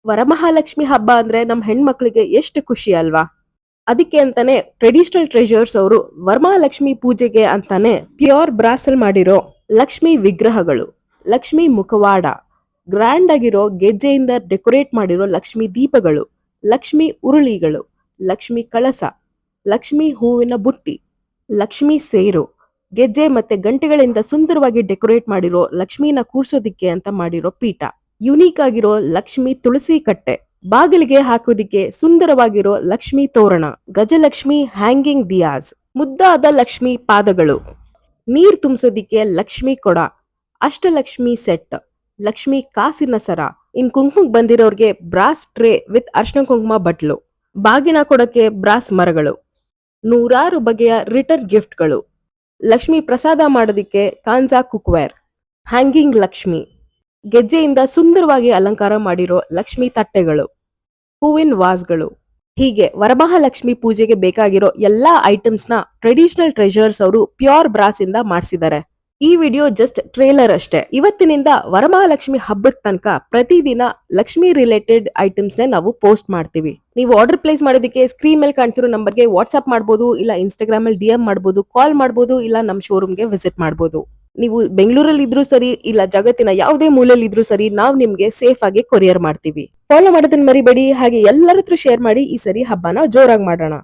ವರಮಹಾಲಕ್ಷ್ಮಿ ಹಬ್ಬ ಅಂದ್ರೆ ನಮ್ ಹೆಣ್ಮಕ್ಳಿಗೆ ಎಷ್ಟು ಖುಷಿ ಅಲ್ವಾ. ಅದಕ್ಕೆ ಅಂತಾನೆ ಟ್ರೆಡಿಷನಲ್ ಟ್ರೆಜರ್ಸ್ ಅವರು ವರಮಹಾಲಕ್ಷ್ಮಿ ಪೂಜೆಗೆ ಅಂತಾನೆ ಪ್ಯೂರ್ ಬ್ರಾಸ್ ಅಲ್ಲಿ ಮಾಡಿರೋ ಲಕ್ಷ್ಮಿ ವಿಗ್ರಹಗಳು, ಲಕ್ಷ್ಮಿ ಮುಖವಾಡ, ಗ್ರ್ಯಾಂಡ್ ಆಗಿರೋ ಗೆಜ್ಜೆಯಿಂದ ಡೆಕೋರೇಟ್ ಮಾಡಿರೋ ಲಕ್ಷ್ಮಿ ದೀಪಗಳು, ಲಕ್ಷ್ಮಿ ಉರುಳಿಗಳು, ಲಕ್ಷ್ಮಿ ಕಳಸ, ಲಕ್ಷ್ಮಿ ಹೂವಿನ ಬುಟ್ಟಿ, ಲಕ್ಷ್ಮಿ ಸೇರು, ಗೆಜ್ಜೆ ಮತ್ತೆ ಗಂಟೆಗಳಿಂದ ಸುಂದರವಾಗಿ ಡೆಕೋರೇಟ್ ಮಾಡಿರೋ ಲಕ್ಷ್ಮಿನ ಕೂರ್ಸೋದಿಕ್ಕೆ ಅಂತ ಮಾಡಿರೋ ಪೀಠ, ಯುನೀಕ್ ಆಗಿರೋ ಲಕ್ಷ್ಮಿ ತುಳಸಿ ಕಟ್ಟೆ, ಬಾಗಿಲಿಗೆ ಹಾಕೋದಿಕ್ಕೆ ಸುಂದರವಾಗಿರೋ ಲಕ್ಷ್ಮಿ ತೋರಣ, ಗಜಲಕ್ಷ್ಮಿ ಹ್ಯಾಂಗಿಂಗ್ ದಿಯಾಸ್, ಮುದ್ದಾದ ಲಕ್ಷ್ಮಿ ಪಾದಗಳು, ನೀರ್ ತುಂಬಿಸೋದಿಕ್ಕೆ ಲಕ್ಷ್ಮಿ ಕೊಡ, ಅಷ್ಟಲಕ್ಷ್ಮಿ ಸೆಟ್, ಲಕ್ಷ್ಮಿ ಕಾಸಿನ ಸರ, ಇನ್ ಕುಂಕುಮಕ್ ಬಂದಿರೋರ್ಗೆ ಬ್ರಾಸ್ ಟ್ರೇ ವಿತ್ ಅರ್ಶನ ಕುಂಕುಮ ಬಟ್ಲು, ಬಾಗಿನ ಕೊಡಕ್ಕೆ ಬ್ರಾಸ್ ಮರಗಳು, ನೂರಾರು ಬಗೆಯ ರಿಟರ್ನ್ ಗಿಫ್ಟ್ಗಳು, ಲಕ್ಷ್ಮಿ ಪ್ರಸಾದ ಮಾಡೋದಿಕ್ಕೆ ಕಾಂಜಾ ಕುಕ್ವೇರ್, ಹ್ಯಾಂಗಿಂಗ್ ಲಕ್ಷ್ಮಿ, ಗೆಜ್ಜೆಯಿಂದ ಸುಂದರವಾಗಿ ಅಲಂಕಾರ ಮಾಡಿರೋ ಲಕ್ಷ್ಮಿ ತಟ್ಟೆಗಳು, ಹೂವಿನ ವಾಸ್ಗಳು. ಹೀಗೆ ವರಮಹಾಲಕ್ಷ್ಮಿ ಪೂಜೆಗೆ ಬೇಕಾಗಿರೋ ಎಲ್ಲಾ ಐಟಮ್ಸ್ ನ ಟ್ರೆಡಿಷನಲ್ ಟ್ರೆಜರ್ಸ್ ಅವರು ಪ್ಯೂರ್ ಬ್ರಾಸ್ ಇಂದ ಮಾಡಿಸಿದ್ದಾರೆ. ಈ ವಿಡಿಯೋ ಜಸ್ಟ್ ಟ್ರೇಲರ್ ಅಷ್ಟೇ. ಇವತ್ತಿನಿಂದ ವರಮಹಾಲಕ್ಷ್ಮಿ ಹಬ್ಬದ ತನಕ ಪ್ರತಿದಿನ ಲಕ್ಷ್ಮಿ ರಿಲೇಟೆಡ್ ಐಟಮ್ಸ್ ನೇ ನಾವು ಪೋಸ್ಟ್ ಮಾಡ್ತೀವಿ. ನೀವು ಆರ್ಡರ್ ಪ್ಲೇಸ್ ಮಾಡೋದಕ್ಕೆ ಸ್ಕ್ರೀನ್ ಮೇಲೆ ಕಾಣ್ತಿರೋ ನಂಬರ್ಗೆ ವಾಟ್ಸ್ಆಪ್ ಮಾಡಬಹುದು, ಇಲ್ಲ ಇನ್ಸ್ಟಾಗ್ರಾಮ್ ಅಲ್ಲಿ DM ಮಾಡಬಹುದು, ಕಾಲ್ ಮಾಡಬಹುದು, ಇಲ್ಲ ನಮ್ಮ ಶೋರೂಮ್ಗೆ ವಿಸಿಟ್ ಮಾಡಬಹುದು. ನೀವು ಬೆಂಗಳೂರಲ್ಲಿ ಇದ್ರೂ ಸರಿ, ಇಲ್ಲ ಜಗತ್ತಿನ ಯಾವುದೇ ಮೂಲೆಯಲ್ಲಿ ಇದ್ರೂ ಸರಿ, ನಾವು ನಿಮ್ಗೆ ಸೇಫ್ ಆಗಿ ಕೊರಿಯರ್ ಮಾಡ್ತೀವಿ. ಫಾಲೋ ಮಾಡೋದನ್ನ ಮರಿಬೇಡಿ. ಹಾಗೆ ಎಲ್ಲರ ಹತ್ರ ಶೇರ್ ಮಾಡಿ. ಈ ಸರಿ ಹಬ್ಬನ ಜೋರಾಗಿ ಮಾಡೋಣ.